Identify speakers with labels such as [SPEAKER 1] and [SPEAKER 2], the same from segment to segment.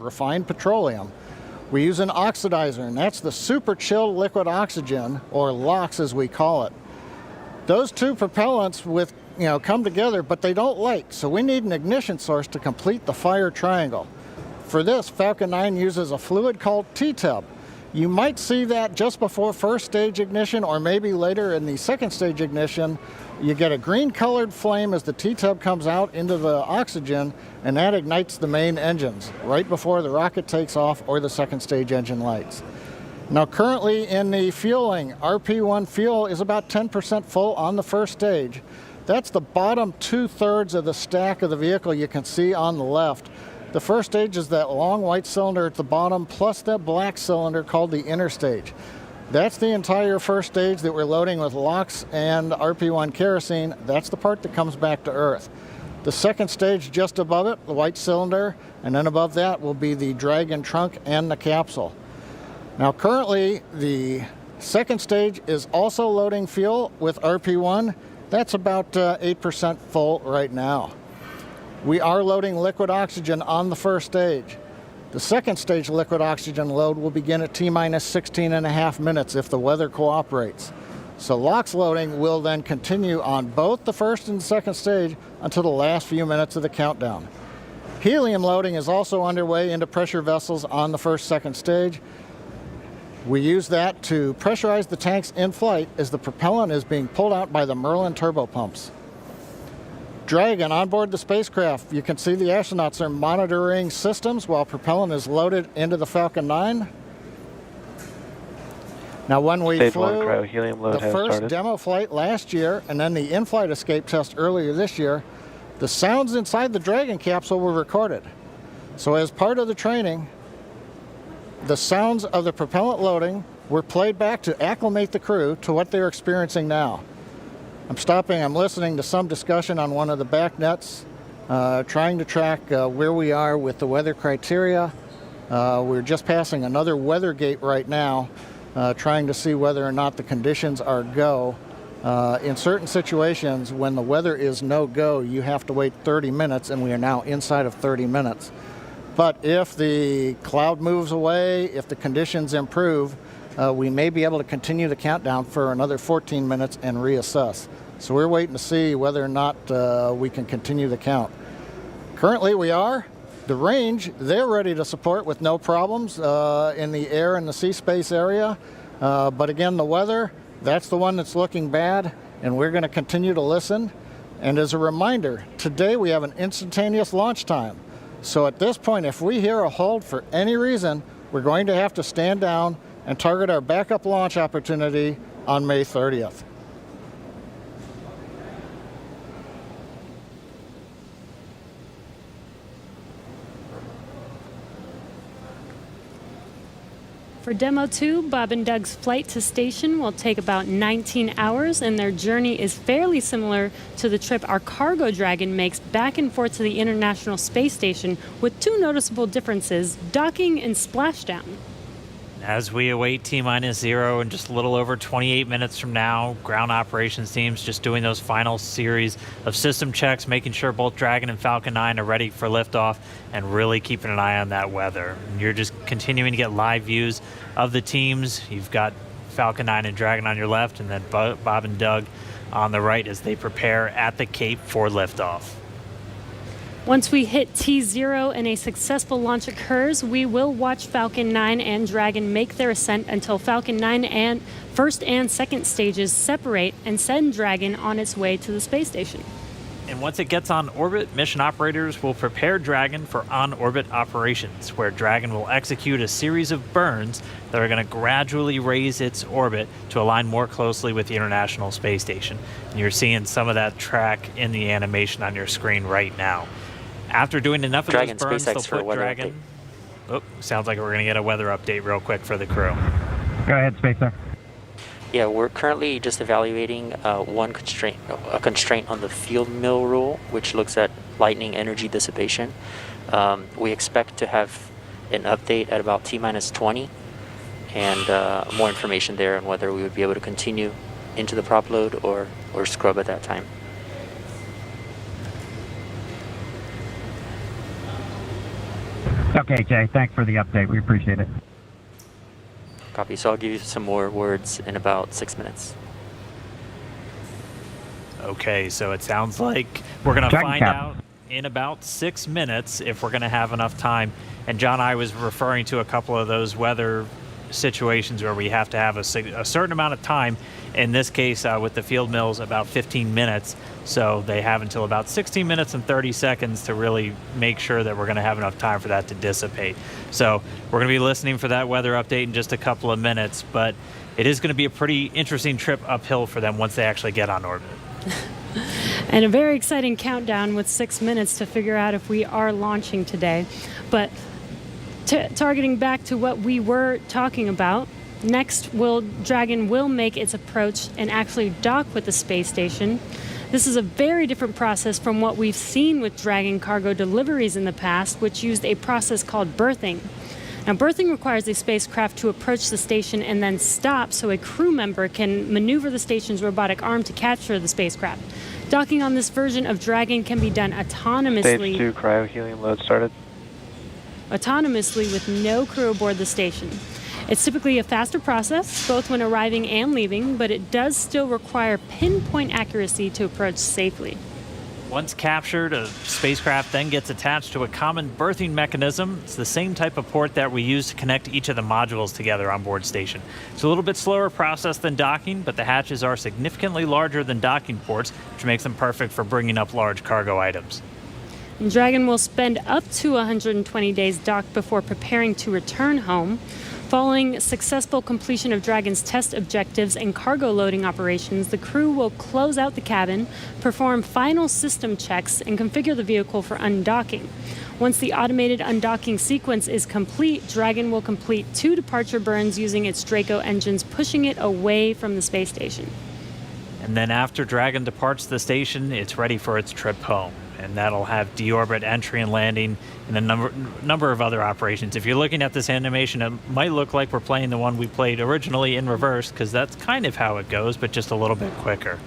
[SPEAKER 1] refined petroleum. We use an oxidizer, and that's the super chilled liquid oxygen, or LOX as we call it. Those two propellants come together, but they don't light, so we need an ignition source to complete the fire triangle. For this, Falcon 9 uses a fluid called T-tub. You might see that just before first stage ignition, or maybe later in the second stage ignition. You get a green colored flame as the T-tub comes out into the oxygen, and that ignites the main engines right before the rocket takes off or the second stage engine lights. Now currently in the fueling, RP1 fuel is about 10% full on the first stage. That's the bottom 2/3 of the stack of the vehicle you can see on the left. The first stage is that long white cylinder at the bottom, plus that black cylinder called the inner stage. That's the entire first stage that we're loading with LOX and RP1 kerosene. That's the part that comes back to Earth. The second stage just above it, the white cylinder, and then above that will be the Dragon trunk and the capsule. Now currently, the second stage is also loading fuel with RP1. That's about 8% full right now. We are loading liquid oxygen on the first stage. The second stage liquid oxygen load will begin at T-minus 16.5 minutes if the weather cooperates. So LOX loading will then continue on both the first and second stage until the last few minutes of the countdown. Helium loading is also underway into pressure vessels on the second stage. We use that to pressurize the tanks in flight as the propellant is being pulled out by the Merlin turbopumps. Dragon on board the spacecraft. You can see the astronauts are monitoring systems while propellant is loaded into the Falcon 9. Now when we flew the first demo flight last year and then the in-flight escape test earlier this year, the sounds inside the Dragon capsule were recorded. So as part of the training, the sounds of the propellant loading were played back to acclimate the crew to what they're experiencing now. I'm listening to some discussion on one of the back nets, trying to track where we are with the weather criteria. We're just passing another weather gate right now, trying to see whether or not the conditions are go. In certain situations, when the weather is no go, you have to wait 30 minutes, and we are now inside of 30 minutes. But if the cloud moves away, if the conditions improve, we may be able to continue the countdown for another 14 minutes and reassess. So we're waiting to see whether or not we can continue the count. Currently we are. The range, they're ready to support with no problems in the air and the sea space area. But again, the weather, that's the one that's looking bad, and we're going to continue to listen. And as a reminder, today we have an instantaneous launch time. So at this point, if we hear a hold for any reason, we're going to have to stand down and target our backup launch opportunity on May 30th.
[SPEAKER 2] For Demo 2, Bob and Doug's flight to station will take about 19 hours, and their journey is fairly similar to the trip our cargo Dragon makes back and forth to the International Space Station, with two noticeable differences: docking and splashdown.
[SPEAKER 3] As we await T-minus 0 in just a little over 28 minutes from now, ground operations teams just doing those final series of system checks, making sure both Dragon and Falcon 9 are ready for liftoff, and really keeping an eye on that weather. And you're just continuing to get live views of the teams. You've got Falcon 9 and Dragon on your left, and then Bob and Doug on the right as they prepare at the Cape for liftoff.
[SPEAKER 2] Once we hit T0 and a successful launch occurs, we will watch Falcon 9 and Dragon make their ascent until Falcon 9 and first and second stages separate and send Dragon on its way to the space station.
[SPEAKER 3] And once it gets on orbit, mission operators will prepare Dragon for on-orbit operations, where Dragon will execute a series of burns that are going to gradually raise its orbit to align more closely with the International Space Station. And you're seeing some of that track in the animation on your screen right now. After doing enough of those burns, they'll put Dragon... Oh, sounds like we're going to get a weather update real quick for the crew.
[SPEAKER 4] Go ahead, Spacer.
[SPEAKER 5] Yeah, we're currently just evaluating a constraint on the field mill rule, which looks at lightning energy dissipation. We expect to have an update at about T-minus 20, and more information there on whether we would be able to continue into the prop load or scrub at that time.
[SPEAKER 4] Okay, Jay, thanks for the update. We appreciate it.
[SPEAKER 5] Copy. So I'll give you some more words in about 6 minutes.
[SPEAKER 3] Okay, so it sounds like we're going to
[SPEAKER 4] Dragon
[SPEAKER 3] find
[SPEAKER 4] Cap.
[SPEAKER 3] out in about 6 minutes if we're going to have enough time. And John, I was referring to a couple of those weather situations where we have to have a certain amount of time. In this case, with the field mills, about 15 minutes. So they have until about 16 minutes and 30 seconds to really make sure that we're going to have enough time for that to dissipate. So we're going to be listening for that weather update in just a couple of minutes, but it is going to be a pretty interesting trip uphill for them once they actually get on orbit.
[SPEAKER 2] And a very exciting countdown with 6 minutes to figure out if we are launching today. But targeting back to what we were talking about, next, Dragon will make its approach and actually dock with the space station. This is a very different process from what we've seen with Dragon cargo deliveries in the past, which used a process called berthing. Now, berthing requires a spacecraft to approach the station and then stop so a crew member can maneuver the station's robotic arm to capture the spacecraft. Docking on this version of Dragon can be done autonomously.
[SPEAKER 6] Stage 2 cryo-helium load started.
[SPEAKER 2] Autonomously with no crew aboard the station. It's typically a faster process, both when arriving and leaving, but it does still require pinpoint accuracy to approach safely.
[SPEAKER 3] Once captured, a spacecraft then gets attached to a common berthing mechanism. It's the same type of port that we use to connect each of the modules together on board station. It's a little bit slower process than docking, but the hatches are significantly larger than docking ports, which makes them perfect for bringing up large cargo items.
[SPEAKER 2] And Dragon will spend up to 120 days docked before preparing to return home. Following successful completion of Dragon's test objectives and cargo loading operations, the crew will close out the cabin, perform final system checks, and configure the vehicle for undocking. Once the automated undocking sequence is complete, Dragon will complete 2 departure burns using its Draco engines, pushing it away from the space station.
[SPEAKER 3] And then after Dragon departs the station, it's ready for its trip home. And that'll have deorbit entry and landing and a number of other operations. If you're looking at this animation, it might look like we're playing the one we played originally in reverse, because that's kind of how it goes, but just a little bit quicker.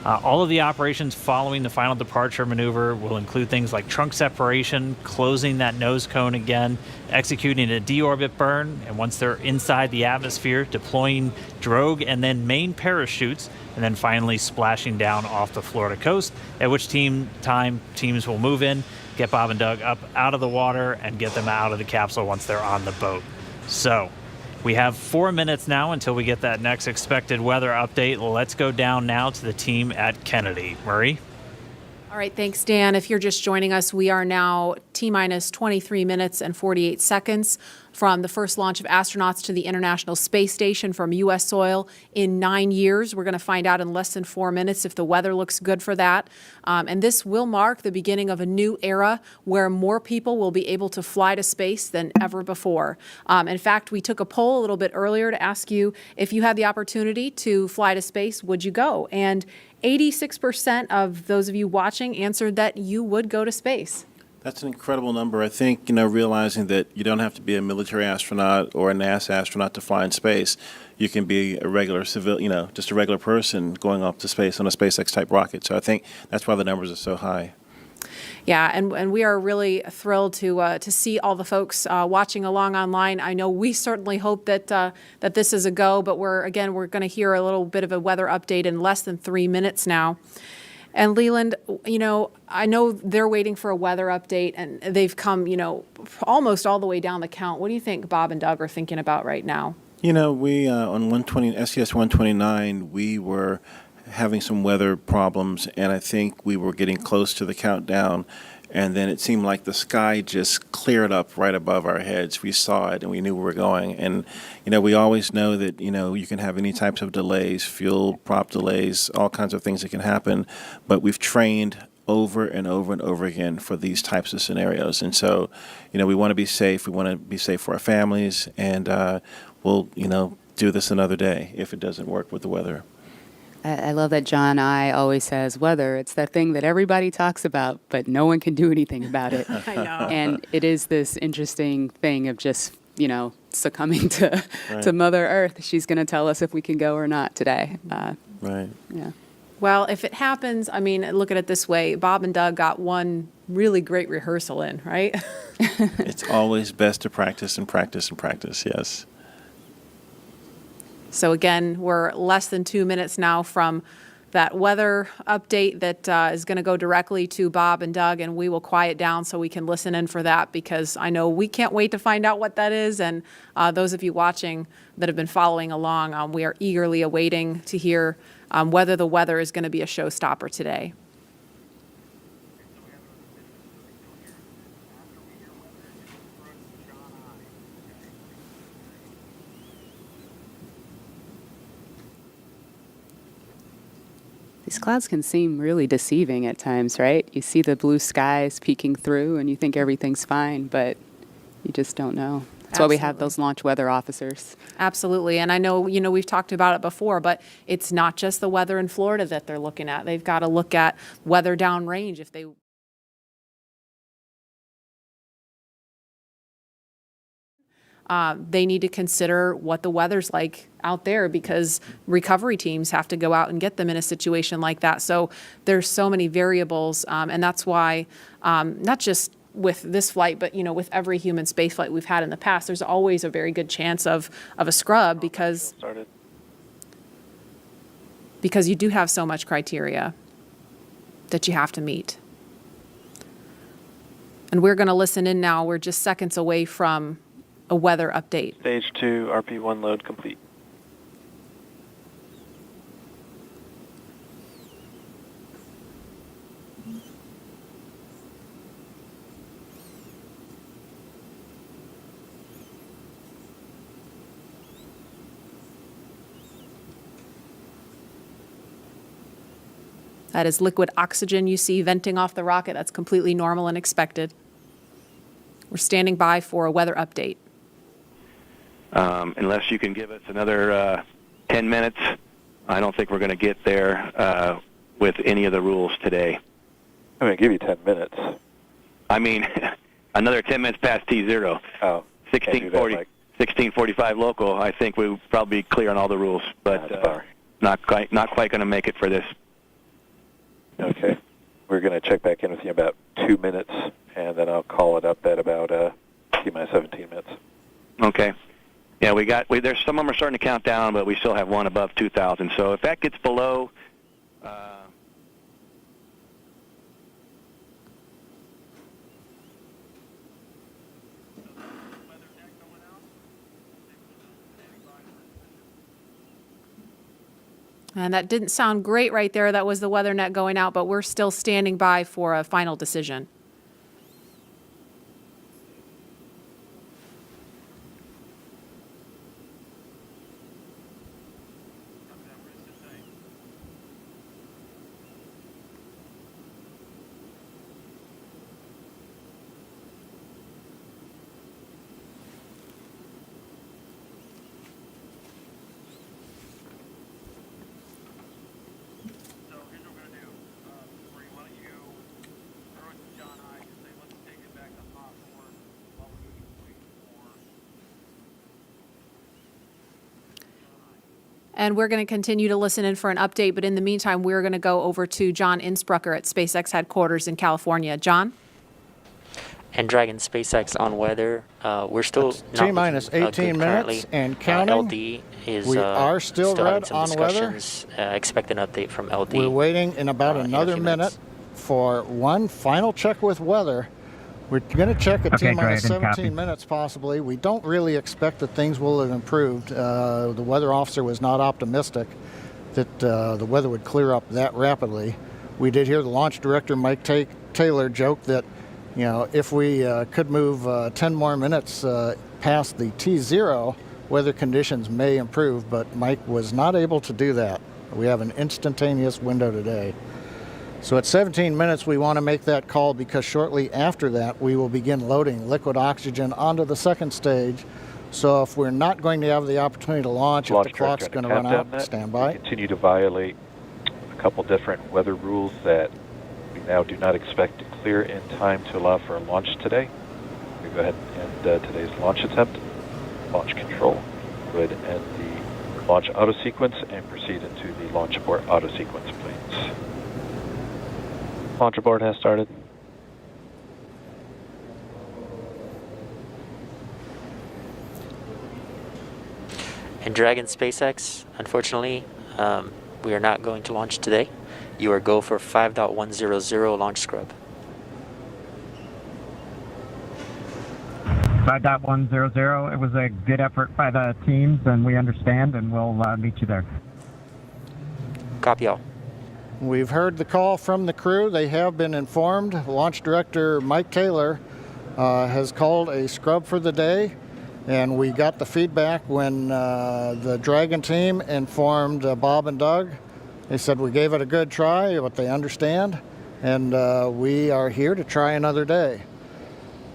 [SPEAKER 3] All of the operations following the final departure maneuver will include things like trunk separation, closing that nose cone again, executing a deorbit burn, and once they're inside the atmosphere, deploying drogue and then main parachutes, and then finally splashing down off the Florida coast, at which teams will move in, get Bob and Doug up out of the water, and get them out of the capsule once they're on the boat. So we have 4 minutes now until we get that next expected weather update. Let's go down now to the team at Kennedy. Murray?
[SPEAKER 7] All right, thanks, Dan. If you're just joining us, we are now T-minus 23 minutes and 48 seconds from the first launch of astronauts to the International Space Station from U.S. soil in 9 years. We're going to find out in less than 4 minutes if the weather looks good for that. And this will mark the beginning of a new era where more people will be able to fly to space than ever before. In fact, we took a poll a little bit earlier to ask you if you had the opportunity to fly to space, would you go? And 86% of those of you watching answered that you would go to space.
[SPEAKER 8] That's an incredible number. I think, realizing that you don't have to be a military astronaut or a NASA astronaut to fly in space. You can be a regular just a regular person going up to space on a SpaceX type rocket. So I think that's why the numbers are so high.
[SPEAKER 7] Yeah, and we are really thrilled to see all the folks watching along online. I know we certainly hope that that this is a go, but we're going to hear a little bit of a weather update in less than 3 minutes now. And Leland, I know they're waiting for a weather update, and they've come, almost all the way down the count. What do you think Bob and Doug are thinking about right now?
[SPEAKER 8] We on SES 129, we were having some weather problems, and I think we were getting close to the countdown, and then it seemed like the sky just cleared up right above our heads. We saw it, and we knew where we were going. And, we always know that, you can have any types of delays, fuel, prop delays, all kinds of things that can happen, but we've trained over and over and over again for these types of scenarios. And so, we want to be safe. We want to be safe for our families, and we'll, do this another day if it doesn't work with the weather.
[SPEAKER 9] I love that John I always says weather. It's that thing that everybody talks about, but no one can do anything about it.
[SPEAKER 7] I know.
[SPEAKER 9] And it is this interesting thing of just, succumbing to
[SPEAKER 8] Right.
[SPEAKER 9] Mother Earth. She's going to tell us if we can go or not today.
[SPEAKER 8] Right.
[SPEAKER 9] Yeah.
[SPEAKER 7] Well, if it happens, I mean, look at it this way. Bob and Doug got one really great rehearsal in, right?
[SPEAKER 8] It's always best to practice and practice and practice, yes.
[SPEAKER 7] So again, we're less than 2 minutes now from that weather update that is going to go directly to Bob and Doug, and we will quiet down so we can listen in for that, because I know we can't wait to find out what that is. And those of you watching that have been following along, we are eagerly awaiting to hear whether the weather is going to be a showstopper today.
[SPEAKER 9] These clouds can seem really deceiving at times, right? You see the blue skies peeking through and you think everything's fine, but you just don't know. That's why we have those launch weather officers.
[SPEAKER 7] Absolutely. And I know, we've talked about it before, but it's not just the weather in Florida that they're looking at. They've got to look at weather downrange if they... they need to consider what the weather's like out there, because recovery teams have to go out and get them in a situation like that. So there's so many variables, and that's why not just with this flight, but with every human space flight we've had in the past, there's always a very good chance of a scrub, because you do have so much criteria that you have to meet. And we're going to listen in now. We're just seconds away from a weather update.
[SPEAKER 6] Stage 2, RP1 load complete.
[SPEAKER 7] That is liquid oxygen you see venting off the rocket. That's completely normal and expected. We're standing by for a weather update.
[SPEAKER 10] Unless you can give us another 10 minutes, I don't think we're going to get there with any of the rules today.
[SPEAKER 6] I'm going to give you 10 minutes.
[SPEAKER 10] I mean, another 10 minutes past T0.
[SPEAKER 6] Oh,
[SPEAKER 10] 16:45 local. I think we'll probably be clear on all the rules, but not quite going to make it for this.
[SPEAKER 6] Okay. We're going to check back in with you in about 2 minutes, and then I'll call it up at about T-minus 17 minutes.
[SPEAKER 10] Okay. Yeah, there's some of them are starting to count down, but we still have one above 2,000. So if that gets below,
[SPEAKER 7] And that didn't sound great right there. That was the weather net going out, but we're still standing by for a final decision. And we're going to continue to listen in for an update, but in the meantime, we're going to go over to John Innsbrucker at SpaceX headquarters in California. John?
[SPEAKER 5] And Dragon SpaceX on weather, we're still
[SPEAKER 1] T-minus 18 minutes and counting.
[SPEAKER 5] LD is
[SPEAKER 1] we are still red
[SPEAKER 5] having some
[SPEAKER 1] on weather.
[SPEAKER 5] Expect an update from LD.
[SPEAKER 1] We're waiting in about another minute for one final check with weather. We're going to check at T-minus 17 minutes possibly. We don't really expect that things will have improved. The weather officer was not optimistic that the weather would clear up that rapidly. We did hear the launch director, Mike Taylor, joke that, if we could move 10 more minutes past the T0, weather conditions may improve, but Mike was not able to do that. We have an instantaneous window today. So at 17 minutes, we want to make that call, because shortly after that, we will begin loading liquid oxygen onto the second stage. So if we're not going to have the opportunity to launch, if the clock's going to run out, stand by.
[SPEAKER 6] We continue to violate a couple different weather rules that we now do not expect to clear in time to allow for a launch today. We go ahead and end today's launch attempt. Launch control would end the launch auto sequence and proceed into the launch abort auto sequence, please.
[SPEAKER 11] Launch abort has started.
[SPEAKER 5] And Dragon SpaceX, unfortunately, we are not going to launch today. You are go for 5.100 launch scrub.
[SPEAKER 4] 5.100. It was a good effort by the teams, and we understand, and we'll meet you there.
[SPEAKER 5] Copy all.
[SPEAKER 1] We've heard the call from the crew. They have been informed. Launch Director Mike Taylor has called a scrub for the day, and we got the feedback when the Dragon team informed Bob and Doug. They said we gave it a good try, but they understand, and we are here to try another day.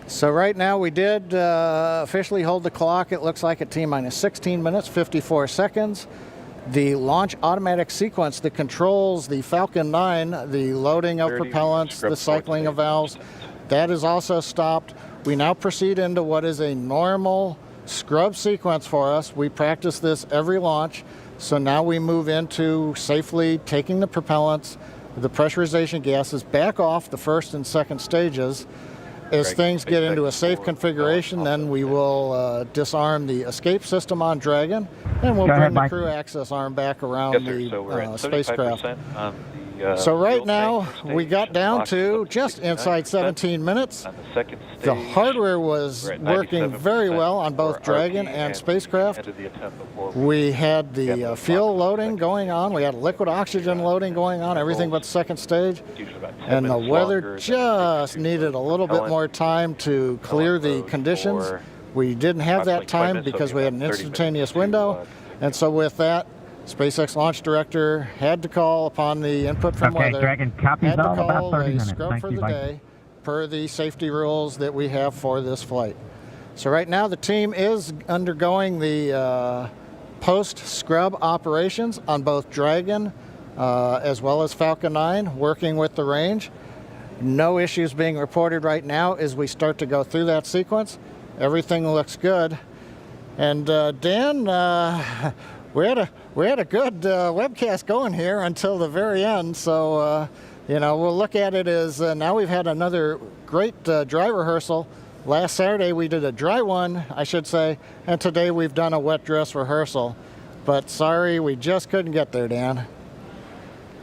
[SPEAKER 1] So right now we did officially hold the clock. It looks like at T-minus 16 minutes, 54 seconds. The launch automatic sequence that controls the Falcon 9, the loading of propellants, the cycling of valves, that is also stopped. We now proceed into what is a normal scrub sequence for us. We practice this every launch. So now we move into safely taking the propellants, the pressurization gases back off the first and second stages. As things get into a safe configuration, then we will disarm the escape system on Dragon, and we'll bring the crew access arm back around the spacecraft. So right now, we got down to just inside 17 minutes. The hardware was working very well on both Dragon and spacecraft. We had the fuel loading going on. We had liquid oxygen loading going on, everything but second stage. And the weather just needed a little bit more time to clear the conditions. We didn't have that time because we had an instantaneous window. And so with that, SpaceX launch director had to call upon the input from weather,
[SPEAKER 4] Dragon, copies
[SPEAKER 1] had to
[SPEAKER 4] all, about
[SPEAKER 1] call
[SPEAKER 4] 30
[SPEAKER 1] a
[SPEAKER 4] minutes.
[SPEAKER 1] scrub
[SPEAKER 4] Thank
[SPEAKER 1] for
[SPEAKER 4] you,
[SPEAKER 1] the
[SPEAKER 4] bye.
[SPEAKER 1] day per the safety rules that we have for this flight. So right now the team is undergoing the post-scrub operations on both Dragon as well as Falcon 9, working with the range. No issues being reported right now as we start to go through that sequence. Everything looks good. And Dan, we had a good webcast going here until the very end. So you know, we'll look at it as now we've had another great dry rehearsal. Last Saturday we did a dry one, I should say, and today we've done a wet dress rehearsal. But sorry, we just couldn't get there, Dan.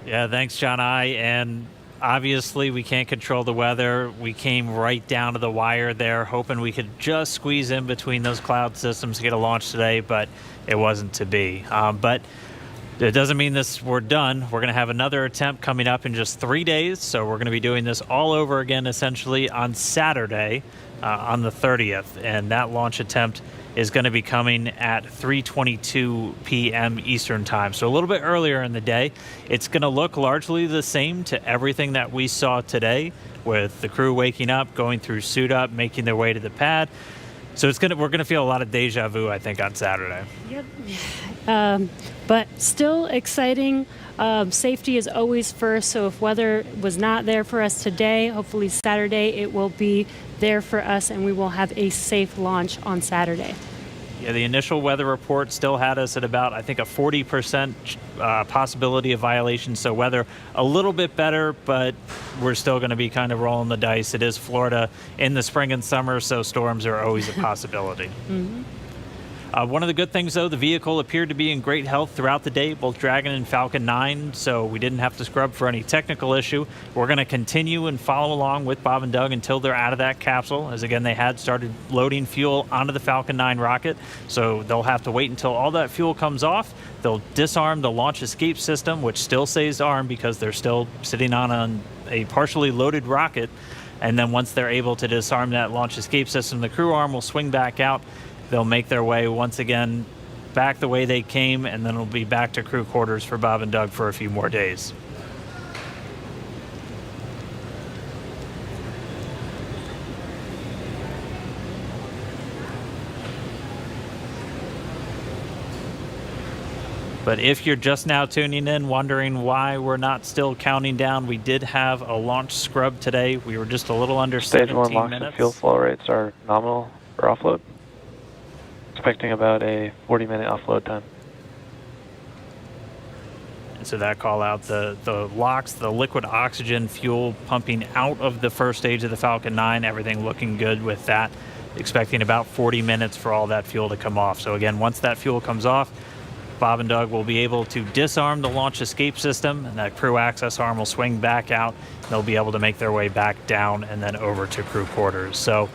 [SPEAKER 3] Yeah, thanks, John I. And obviously, we can't control the weather. We came right down to the wire there, hoping we could just squeeze in between those cloud systems to get a launch today, but it wasn't to be. But it doesn't mean we're done. We're going to have another attempt coming up in just 3 days, so we're going to be doing this all over again, essentially, on Saturday, on the 30th, and that launch attempt is going to be coming at 3:22 p.m. Eastern Time, so a little bit earlier in the day. It's going to look largely the same to everything that we saw today, with the crew waking up, going through suit up, making their way to the pad. So we're going to feel a lot of deja vu, I think, on Saturday.
[SPEAKER 2] Yep. But still exciting. Safety is always first, so if weather was not there for us today, hopefully Saturday it will be there for us and we will have a safe launch on Saturday.
[SPEAKER 3] Yeah, the initial weather report still had us at about, I think, a 40% possibility of violation. So weather a little bit better, but we're still going to be kind of rolling the dice. It is Florida in the spring and summer, so storms are always a possibility.
[SPEAKER 2] Mm-hmm.
[SPEAKER 3] One of the good things, though, the vehicle appeared to be in great health throughout the day, both Dragon and Falcon 9, so we didn't have to scrub for any technical issue. We're going to continue and follow along with Bob and Doug until they're out of that capsule, as again, they had started loading fuel onto the Falcon 9 rocket, so they'll have to wait until all that fuel comes off. They'll disarm the launch escape system, which still stays armed because they're still sitting on a partially loaded rocket, and then once they're able to disarm that launch escape system, the crew arm will swing back out. They'll make their way once again back the way they came, and then it'll be back to crew quarters for Bob and Doug for a few more days. But if you're just now tuning in, wondering why we're not still counting down, we did have a launch scrub today. We were just a little under
[SPEAKER 11] Stage
[SPEAKER 3] 17
[SPEAKER 11] 1 LOX
[SPEAKER 3] minutes.
[SPEAKER 11] and fuel flow rates are nominal for offload. Expecting about a 40-minute offload time.
[SPEAKER 3] And so that call out, the LOX, the liquid oxygen fuel pumping out of the first stage of the Falcon 9, everything looking good with that. Expecting about 40 minutes for all that fuel to come off. So again, once that fuel comes off, Bob and Doug will be able to disarm the launch escape system, and that crew access arm will swing back out. They'll be able to make their way back down and then over to crew quarters. So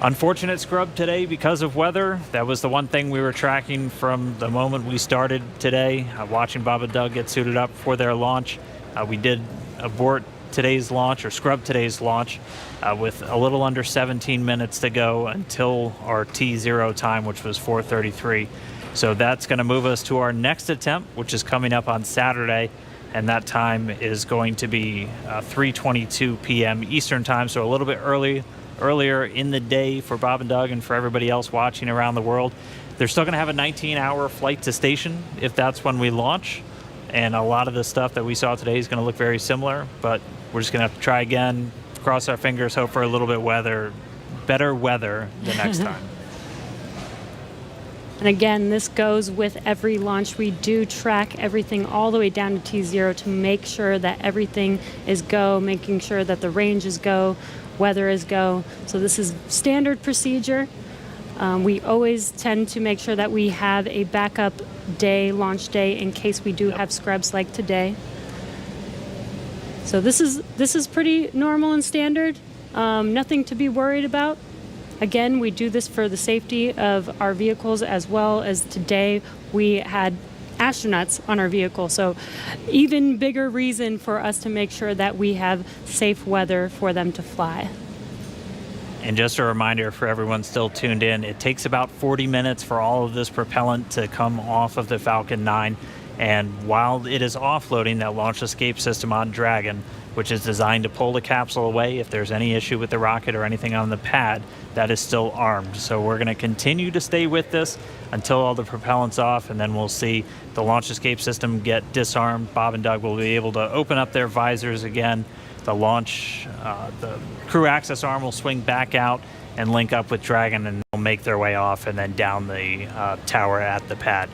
[SPEAKER 3] unfortunate scrub today because of weather. That was the one thing we were tracking from the moment we started today, watching Bob and Doug get suited up for their launch. We did abort today's launch, or scrub today's launch, with a little under 17 minutes to go until our T0 time, which was 4:33. So that's going to move us to our next attempt, which is coming up on Saturday, and that time is going to be 3:22 p.m. Eastern time, so a little bit earlier in the day for Bob and Doug and for everybody else watching around the world. They're still going to have a 19-hour flight to station if that's when we launch, and a lot of the stuff that we saw today is going to look very similar, but we're just going to have to try again, cross our fingers, hope for a little bit better weather the next time.
[SPEAKER 2] And again, this goes with every launch. We do track everything all the way down to T0 to make sure that everything is go, making sure that the range is go, weather is go. So this is standard procedure. We always tend to make sure that we have a backup day, launch day, in case we do have scrubs like today. So this is pretty normal and standard. Nothing to be worried about. Again, we do this for the safety of our vehicles, as well as today we had astronauts on our vehicle. So even bigger reason for us to make sure that we have safe weather for them to fly.
[SPEAKER 3] And just a reminder for everyone still tuned in, it takes about 40 minutes for all of this propellant to come off of the Falcon 9. And while it is offloading that launch escape system on Dragon, which is designed to pull the capsule away if there's any issue with the rocket or anything on the pad, that is still armed. So we're going to continue to stay with this until all the propellant's off, and then we'll see the launch escape system get disarmed. Bob and Doug will be able to open up their visors again. The crew access arm will swing back out and link up with Dragon, and they'll make their way off and then down the tower at the pad.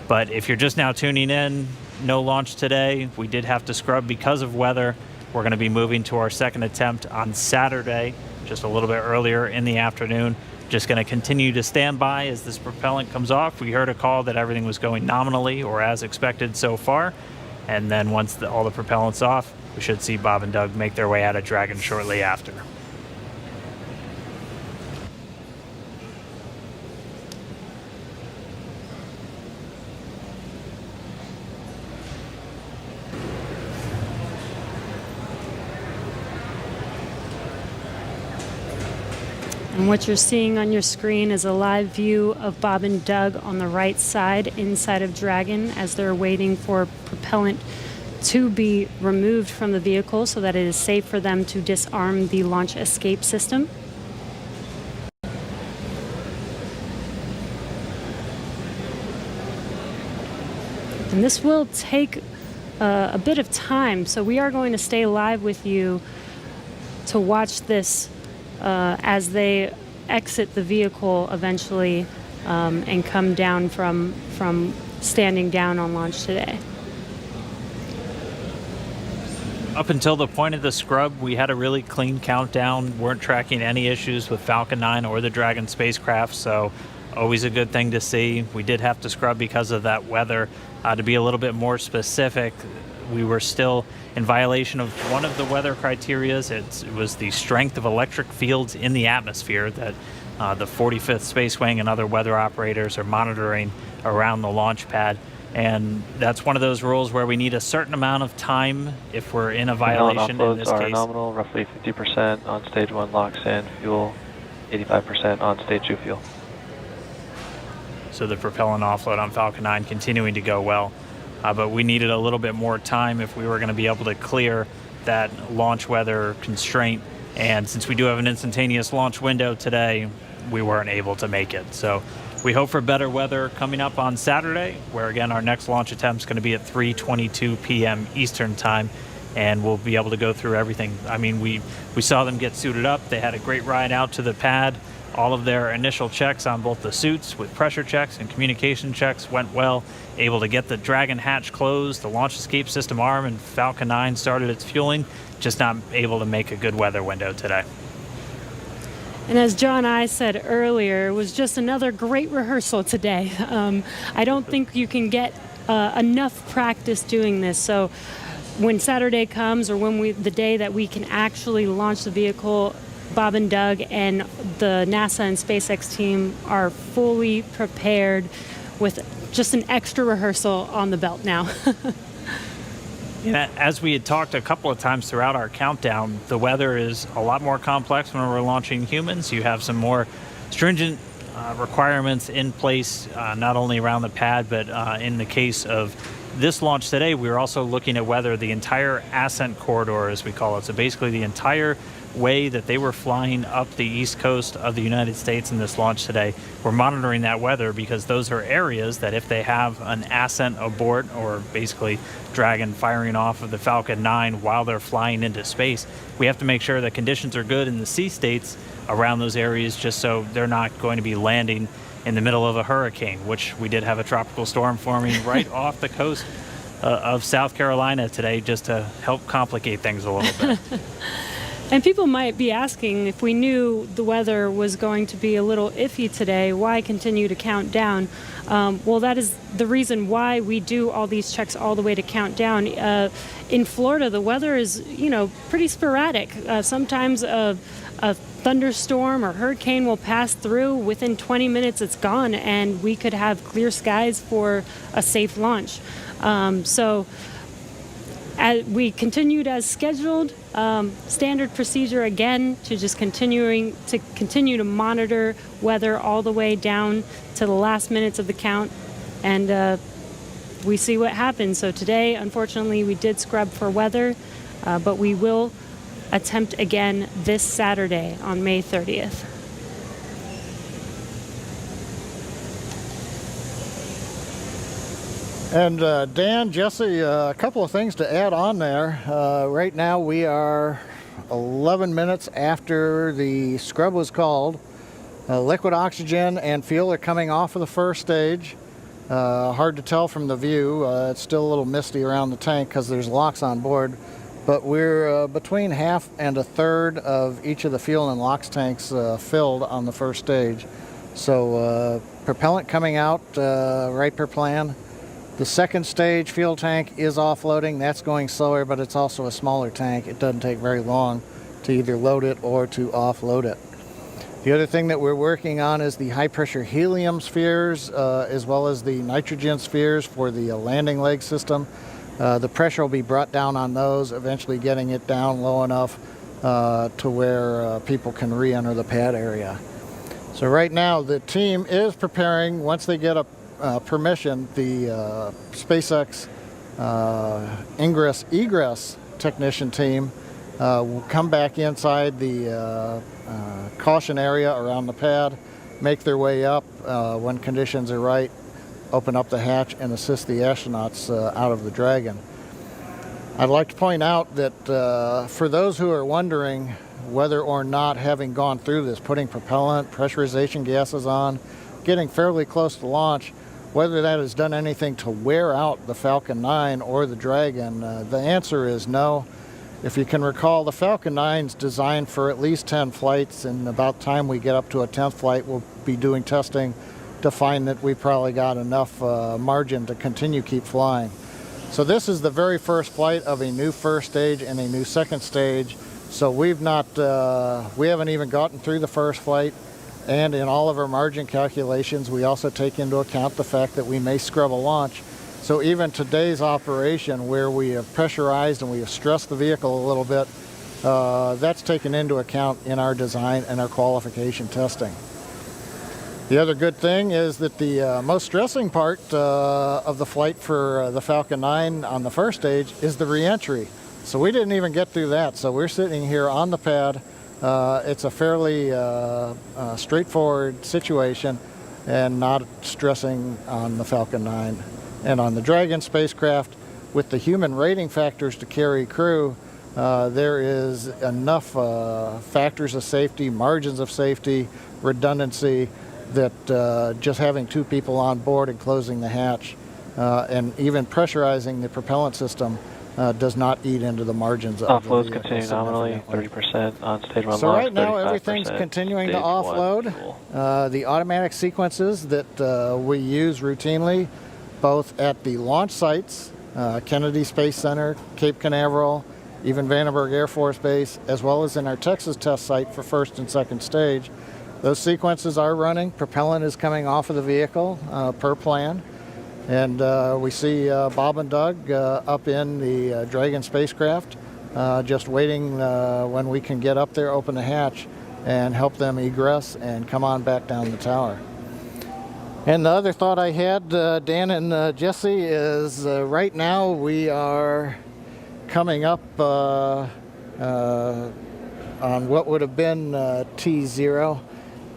[SPEAKER 3] But if you're just now tuning in, no launch today. We did have to scrub because of weather. We're going to be moving to our second attempt on Saturday, just a little bit earlier in the afternoon. Just going to continue to stand by as this propellant comes off. We heard a call that everything was going nominally or as expected so far. And then once all the propellant's off, we should see Bob and Doug make their way out of Dragon shortly after.
[SPEAKER 2] And what you're seeing on your screen is a live view of Bob and Doug on the right side inside of Dragon as they're waiting for propellant to be removed from the vehicle so that it is safe for them to disarm the launch escape system. And this will take a bit of time, so we are going to stay live with you to watch this as they exit the vehicle eventually and come down from standing down on launch today.
[SPEAKER 3] Up until the point of the scrub, we had a really clean countdown, weren't tracking any issues with Falcon 9 or the Dragon spacecraft, so always a good thing to see. We did have to scrub because of that weather. To be a little bit more specific, we were still in violation of one of the weather criterias. It was the strength of electric fields in the atmosphere that the 45th Space Wing and other weather operators are monitoring around the launch pad. And that's one of those rules where we need a certain amount of time if we're in a violation. In this
[SPEAKER 6] are
[SPEAKER 3] case,
[SPEAKER 6] nominal, roughly 50% on stage 1 locks in, fuel 85% on stage 2 fuel.
[SPEAKER 3] So the propellant offload on Falcon 9 continuing to go well. But we needed a little bit more time if we were going to be able to clear that launch weather constraint. And since we do have an instantaneous launch window today, we weren't able to make it. So we hope for better weather coming up on Saturday, where again our next launch attempt is going to be at 3:22 p.m. Eastern time, and we'll be able to go through everything. I mean, we saw them get suited up. They had a great ride out to the pad. All of their initial checks on both the suits with pressure checks and communication checks went well, able to get the Dragon hatch closed, the launch escape system arm, and Falcon 9 started its fueling, just not able to make a good weather window today.
[SPEAKER 2] And as John I said earlier, it was just another great rehearsal today. I don't think you can get enough practice doing this. So when Saturday comes, or the day that we can actually launch the vehicle, Bob and Doug and the NASA and SpaceX team are fully prepared with just an extra rehearsal on the belt now.
[SPEAKER 3] Yeah, as we had talked a couple of times throughout our countdown, the weather is a lot more complex when we're launching humans. You have some more stringent requirements in place, not only around the pad, but in the case of this launch today, we were also looking at whether the entire ascent corridor, as we call it, so basically the entire way that they were flying up the east coast of the United States in this launch today, we're monitoring that weather because those are areas that if they have an ascent abort, or basically Dragon firing off of the Falcon 9 while they're flying into space, we have to make sure that conditions are good in the sea states around those areas, just so they're not going to be landing in the middle of a hurricane, which we did have a tropical storm forming right off the coast of South Carolina today, just to help complicate things a little bit.
[SPEAKER 2] And people might be asking, if we knew the weather was going to be a little iffy today, why continue to count down? Well, that is the reason why we do all these checks all the way to count down. In Florida, the weather is, pretty sporadic. Sometimes a thunderstorm or hurricane will pass through. Within 20 minutes, it's gone, and we could have clear skies for a safe launch. So we continued as scheduled. Standard procedure again to just continue to monitor weather all the way down to the last minutes of the count, and we see what happens. So today, unfortunately, we did scrub for weather, but we will attempt again this Saturday on May 30th.
[SPEAKER 1] And Dan, Jesse, a couple of things to add on there. Right now we are 11 minutes after the scrub was called. Liquid oxygen and fuel are coming off of the first stage. Hard to tell from the view. It's still a little misty around the tank because there's locks on board. But we're between half and a third of each of the fuel and LOX tanks filled on the first stage. So propellant coming out right per plan. The second stage fuel tank is offloading. That's going slower, but it's also a smaller tank. It doesn't take very long to either load it or to offload it. The other thing that we're working on is the high pressure helium spheres, as well as the nitrogen spheres for the landing leg system. The pressure will be brought down on those, eventually getting it down low enough to where people can re-enter the pad area. So right now the team is preparing, once they get a permission, the SpaceX ingress-egress technician team will come back inside the caution area around the pad, make their way up when conditions are right, open up the hatch and assist the astronauts out of the Dragon. I'd like to point out that for those who are wondering whether or not, having gone through this, putting propellant, pressurization gases on, getting fairly close to launch, whether that has done anything to wear out the Falcon 9 or the Dragon, the answer is no. If you can recall, the Falcon 9's designed for at least 10 flights, and about time we get up to a 10th flight, we'll be doing testing to find that we probably got enough margin to keep flying. So this is the very first flight of a new first stage and a new second stage. So we haven't even gotten through the first flight. And in all of our margin calculations, we also take into account the fact that we may scrub a launch. So even today's operation, where we have pressurized and we have stressed the vehicle a little bit, that's taken into account in our design and our qualification testing. The other good thing is that the most stressing part of the flight for the Falcon 9 on the first stage is the re-entry. So we didn't even get through that. So we're sitting here on the pad. It's a fairly straightforward situation and not stressing on the Falcon 9. And on the Dragon spacecraft, with the human rating factors to carry crew, there is enough factors of safety, margins of safety, redundancy, that just having 2 people on board and closing the hatch and even pressurizing the propellant system does not eat into the margins of the
[SPEAKER 11] offloads
[SPEAKER 1] vehicle
[SPEAKER 11] continue nominally, 30% on stage 1
[SPEAKER 1] So
[SPEAKER 11] launch,
[SPEAKER 1] right now
[SPEAKER 11] 35%
[SPEAKER 1] everything's continuing to
[SPEAKER 11] stage 1
[SPEAKER 1] offload.
[SPEAKER 11] fuel.
[SPEAKER 1] The automatic sequences that we use routinely, both at the launch sites, Kennedy Space Center, Cape Canaveral, even Vandenberg Air Force Base, as well as in our Texas test site for first and second stage. Those sequences are running. Propellant is coming off of the vehicle per plan. And we see Bob and Doug up in the Dragon spacecraft, just waiting when we can get up there, open the hatch, and help them egress and come on back down the tower. And the other thought I had, Dan and Jesse, is right now we are coming up on what would have been T0.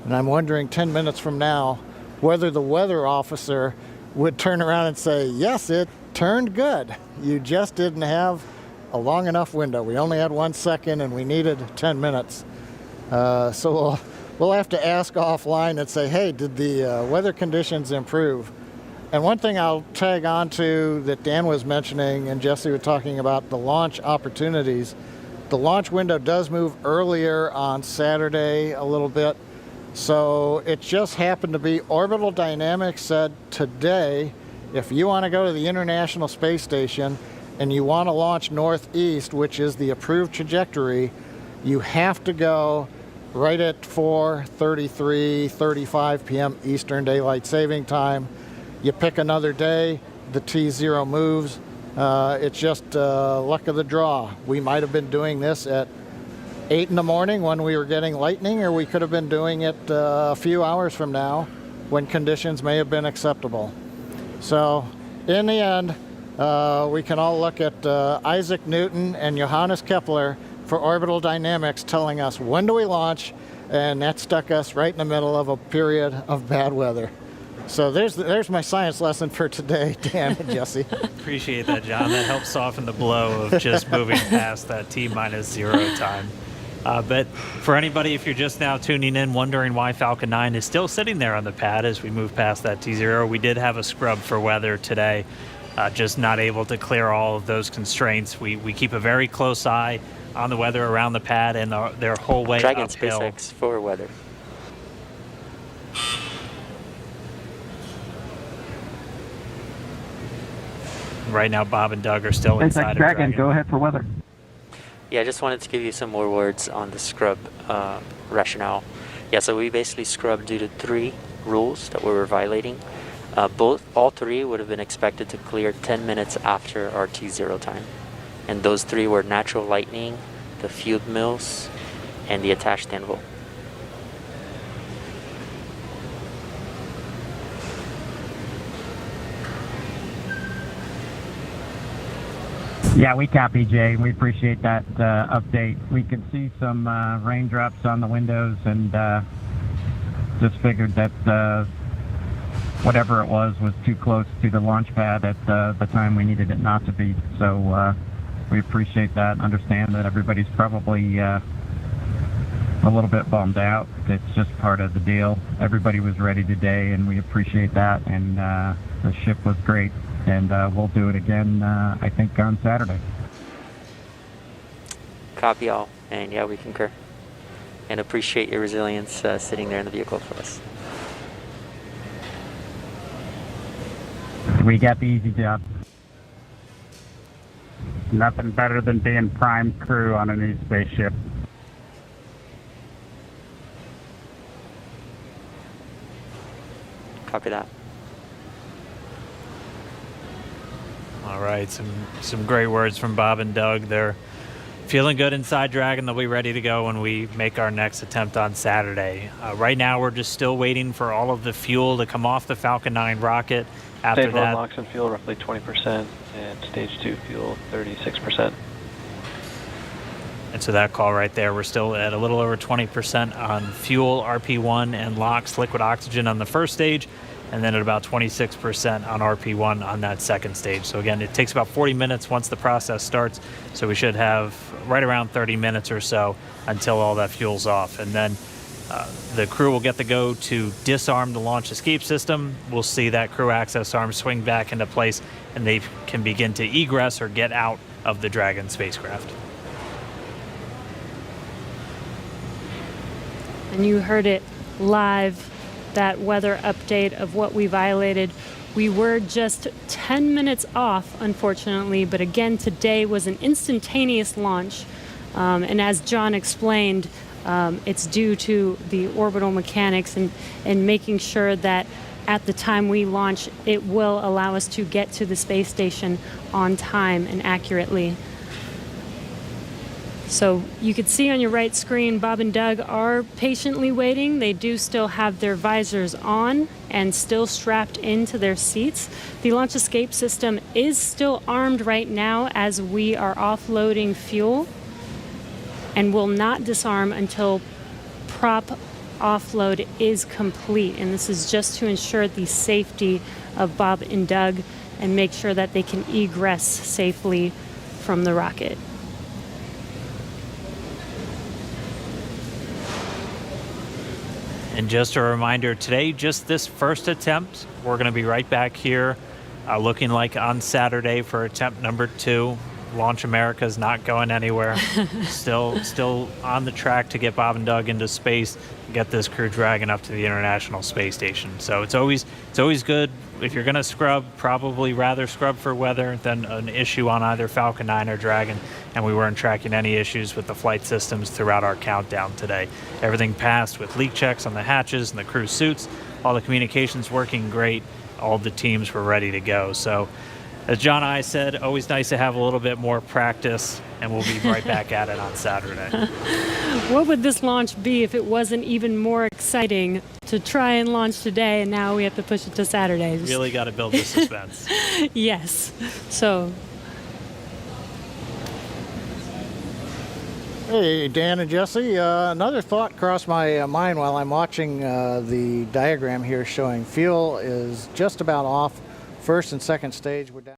[SPEAKER 1] And I'm wondering 10 minutes from now whether the weather officer would turn around and say, yes, it turned good. You just didn't have a long enough window. We only had 1 second and we needed 10 minutes. So we'll have to ask offline and say, hey, did the weather conditions improve? And one thing I'll tag on to that Dan was mentioning and Jesse was talking about, the launch opportunities. The launch window does move earlier on Saturday a little bit. So it just happened to be Orbital Dynamics said today, if you want to go to the International Space Station and you want to launch northeast, which is the approved trajectory, you have to go right at 4:35 p.m. Eastern Daylight Saving Time. You pick another day, the T0 moves. It's just luck of the draw. We might have been doing this at 8 in the morning when we were getting lightning, or we could have been doing it a few hours from now when conditions may have been acceptable. So in the end, we can all look at Isaac Newton and Johannes Kepler for orbital dynamics telling us when do we launch, and that stuck us right in the middle of a period of bad weather. So there's my science lesson for today, Dan and Jesse.
[SPEAKER 3] Appreciate that, John. That helps soften the blow of just moving past that T-0 time. But for anybody, if you're just now tuning in, wondering why Falcon 9 is still sitting there on the pad as we move past that T0, we did have a scrub for weather today, just not able to clear all of those constraints. We keep a very close eye on the weather around the pad and their whole way
[SPEAKER 5] Dragon
[SPEAKER 3] uphill.
[SPEAKER 5] SpaceX for weather.
[SPEAKER 3] Right now, Bob and Doug are still inside of
[SPEAKER 4] Dragon,
[SPEAKER 3] Dragon.
[SPEAKER 4] go ahead for weather.
[SPEAKER 5] Yeah, I just wanted to give you some more words on the scrub rationale. Yeah, so we basically scrubbed due to 3 rules that we were violating. All 3 would have been expected to clear 10 minutes after our T0 time. And those 3 were natural lightning, the field mills, and the attached anvil.
[SPEAKER 4] Yeah, we copy, Jay. We appreciate that update. We could see some raindrops on the windows and just figured that whatever it was too close to the launch pad at the time we needed it not to be. So we appreciate that and understand that everybody's probably a little bit bummed out. It's just part of the deal. Everybody was ready today, and we appreciate that. And the ship was great. And we'll do it again, I think, on Saturday.
[SPEAKER 5] Copy all. And yeah, we concur. And appreciate your resilience sitting there in the vehicle for us.
[SPEAKER 4] We got the easy job. Nothing better than being prime crew on a new spaceship.
[SPEAKER 5] Copy that.
[SPEAKER 3] All right, some great words from Bob and Doug. They're feeling good inside Dragon. They'll be ready to go when we make our next attempt on Saturday. Right now, we're just still waiting for all of the fuel to come off the Falcon 9 rocket. After
[SPEAKER 11] Stage 1
[SPEAKER 3] that,
[SPEAKER 11] LOX and fuel roughly 20%, and Stage 2 fuel 36%.
[SPEAKER 3] and so that call right there, we're still at a little over 20% on fuel, RP1, and LOX, liquid oxygen on the first stage. and then at about 26% on RP1 on that second stage. So again, it takes about 40 minutes once the process starts, so we should have right around 30 minutes or so until all that fuel's off. And then the crew will get to go to disarm the launch escape system. We'll see that crew access arm swing back into place, and they can begin to egress or get out of the Dragon spacecraft.
[SPEAKER 2] And you heard it live, that weather update of what we violated. We were just 10 minutes off, unfortunately, but again, today was an instantaneous launch. And as John explained, it's due to the orbital mechanics and making sure that at the time we launch, it will allow us to get to the space station on time and accurately. So you can see on your right screen, Bob and Doug are patiently waiting. They do still have their visors on and still strapped into their seats. The launch escape system is still armed right now as we are offloading fuel, and will not disarm until prop offload is complete. And this is just to ensure the safety of Bob and Doug and make sure that they can egress safely from the rocket.
[SPEAKER 3] And just a reminder, today, just this first attempt, we're going to be right back here looking like on Saturday for attempt number 2. Launch America is not going anywhere. still on the track to get Bob and Doug into space, get this Crew Dragon up to the International Space Station. So it's always good. If you're going to scrub, probably rather scrub for weather than an issue on either Falcon 9 or Dragon. And we weren't tracking any issues with the flight systems throughout our countdown today. Everything passed with leak checks on the hatches and the crew suits. All the communications working great. All the teams were ready to go. So as John and I said, always nice to have a little bit more practice, and we'll be right back at it on Saturday.
[SPEAKER 2] What would this launch be if it wasn't even more exciting to try and launch today, and now we have to push it to Saturday?
[SPEAKER 3] Really got to build the suspense.
[SPEAKER 2] Yes. So.
[SPEAKER 1] Hey, Dan and Jesse. Another thought crossed my mind while I'm watching the diagram here showing fuel is just about off. First and second stage, we're down.